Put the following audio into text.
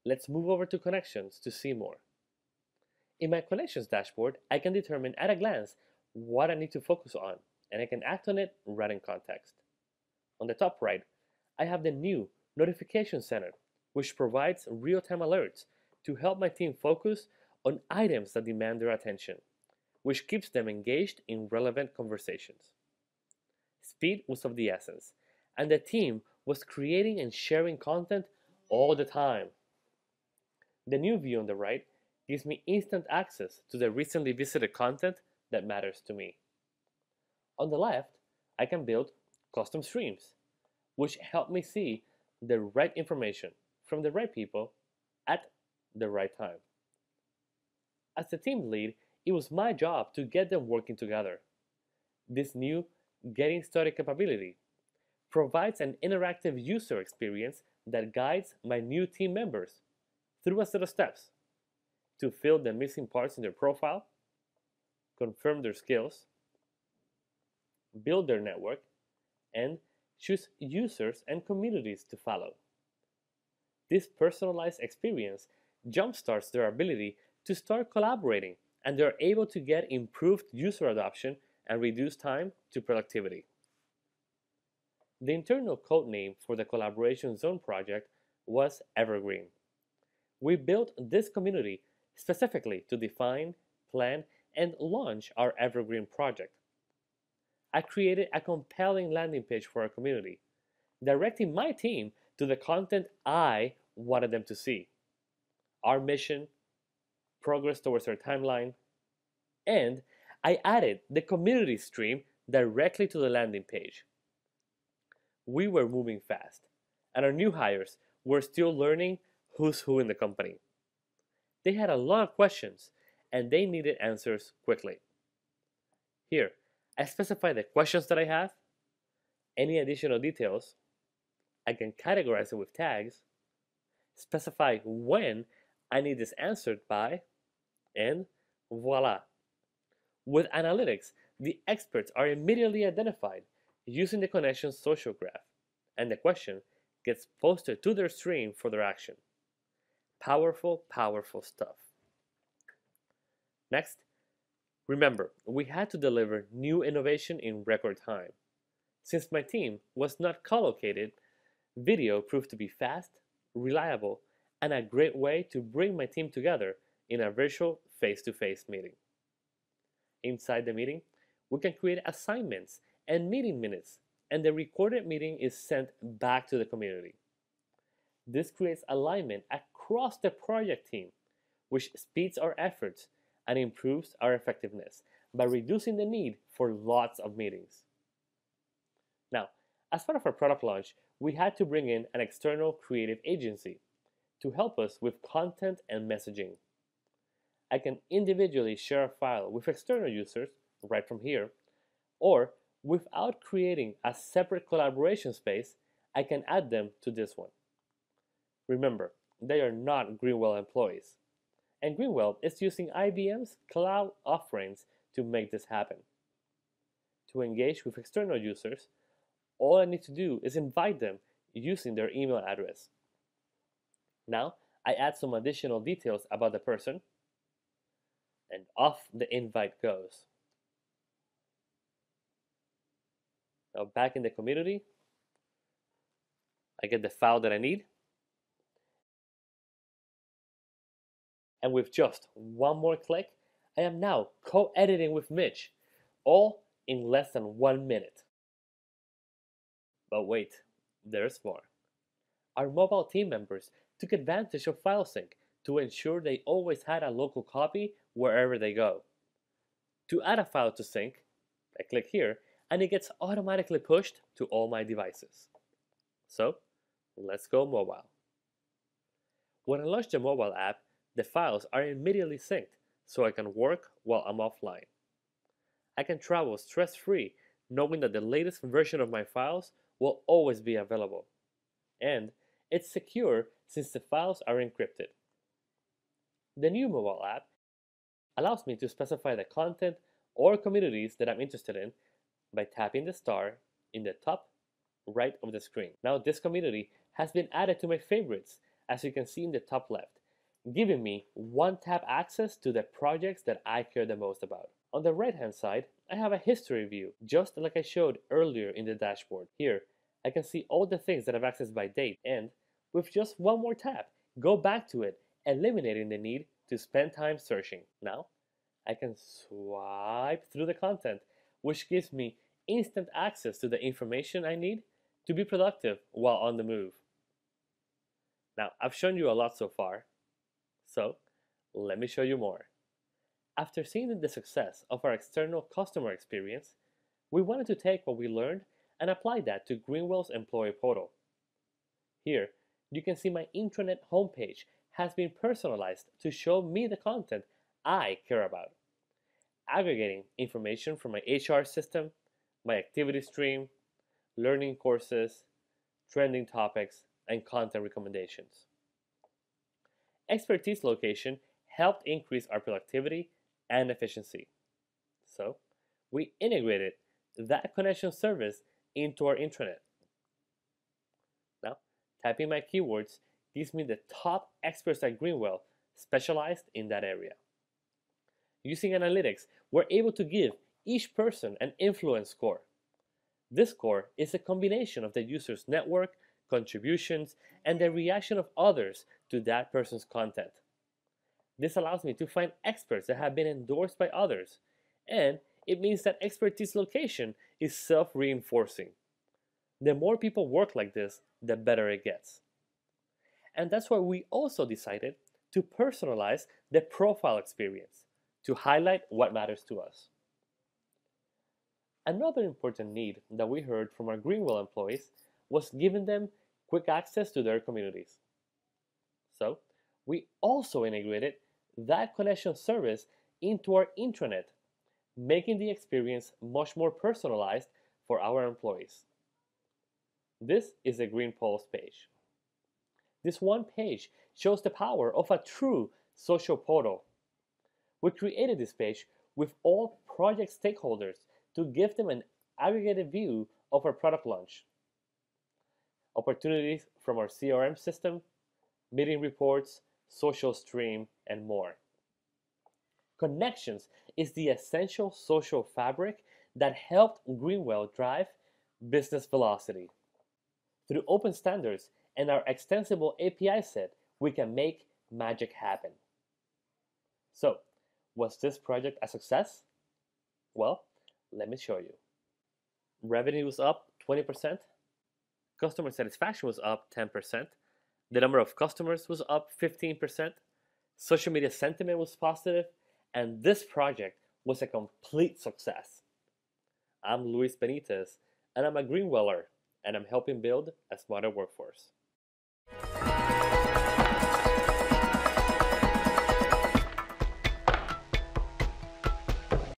Let's move over to Connections to see more. In my Connections dashboard, I can determine at a glance what I need to focus on, and I can act on it right in context. On the top right, I have the new Notification Center, which provides real-time alerts to help my team focus on items that demand their attention, which keeps them engaged in relevant conversations. Speed was of the essence, and the team was creating and sharing content all the time. The new view on the right gives me instant access to the recently visited content that matters to me. On the left, I can build custom streams, which help me see the right information from the right people at the right time. As the team lead, it was my job to get them working together. This new Getting Started capability provides an interactive user experience that guides my new team members through a set of steps to fill the missing parts in their profile, confirm their skills, build their network, and choose users and communities to follow. This personalized experience jumpstarts their ability to start collaborating, and they're able to get improved user adoption and reduce time to productivity. The internal code name for the Collaboration Zone project was Evergreen. We built this community specifically to define, plan, and launch our Evergreen project. I created a compelling landing page for our community, directing my team to the content I wanted them to see: our mission, progress towards our timeline, and I added the community stream directly to the landing page. We were moving fast, and our new hires were still learning who's who in the company. They had a lot of questions, and they needed answers quickly. Here, I specify the questions that I have, any additional details, I can categorize it with tags, specify when I need this answered by, and voila. With analytics, the experts are immediately identified using the connection's social graph, and the question gets posted to their stream for their action. Powerful, powerful stuff. Next, remember, we had to deliver new innovation in record time. Since my team was not co-located, video proved to be fast, reliable, and a great way to bring my team together in a virtual face-to-face meeting. Inside the meeting, we can create assignments and meeting minutes, and the recorded meeting is sent back to the community. This creates alignment across the project team, which speeds our efforts and improves our effectiveness by reducing the need for lots of meetings. Now, as part of our product launch, we had to bring in an external creative agency to help us with content and messaging. I can individually share a file with external users right from here, or without creating a separate collaboration space, I can add them to this one. Remember, they are not Greenwell employees, and Greenwell is using IBM's cloud offerings to make this happen. To engage with external users, all I need to do is invite them using their email address. Now, I add some additional details about the person, and off the invite goes. Now back in the community, I get the file that I need, and with just one more click, I am now co-editing with Mitch, all in less than 1 minute. But wait, there's more. Our mobile team members took advantage of file sync to ensure they always had a local copy wherever they go. To add a file to sync, I click here, and it gets automatically pushed to all my devices. So, let's go mobile. When I launch the mobile app, the files are immediately synced, so I can work while I'm offline. I can travel stress-free, knowing that the latest version of my files will always be available. And it's secure since the files are encrypted. The new mobile app allows me to specify the content or communities that I'm interested in by tapping the star in the top right of the screen. Now this community has been added to my favorites, as you can see in the top left, giving me one-tap access to the projects that I care the most about. On the right-hand side, I have a history view, just like I showed earlier in the dashboard. Here, I can see all the things that I've accessed by date, and with just one more tap, go back to it, eliminating the need to spend time searching. Now, I can swipe through the content, which gives me instant access to the information I need to be productive while on the move. Now, I've shown you a lot so far, so let me show you more. After seeing the success of our external customer experience, we wanted to take what we learned and apply that to Greenwell's employee portal. Here, you can see my intranet homepage has been personalized to show me the content I care about, aggregating information from my HR system, my activity stream, learning courses, trending topics, and content recommendations. Expertise location helped increase our productivity and efficiency. So, we integrated that connection service into our intranet. Now, typing my keywords gives me the top experts at Greenwell specialized in that area. Using analytics, we're able to give each person an influence score. This score is a combination of the user's network, contributions, and the reaction of others to that person's content. This allows me to find experts that have been endorsed by others, and it means that expertise location is self-reinforcing. The more people work like this, the better it gets. And that's why we also decided to personalize the profile experience to highlight what matters to us. Another important need that we heard from our Greenwell employees was giving them quick access to their communities. So, we also integrated that connection service into our intranet, making the experience much more personalized for our employees. This is the Green Pulse page. This one page shows the power of a true social portal. We created this page with all project stakeholders to give them an aggregated view of our product launch, opportunities from our CRM system, meeting reports, social stream, and more. Connections is the essential social fabric that helped Greenwell drive business velocity. Through open standards and our extensible API set, we can make magic happen. So, was this project a success? Well, let me show you. Revenue was up 20%, customer satisfaction was up 10%, the number of customers was up 15%, social media sentiment was positive, and this project was a complete success. I'm Luis Benitez, and I'm a Greenweller, and I'm helping build a smarter workforce.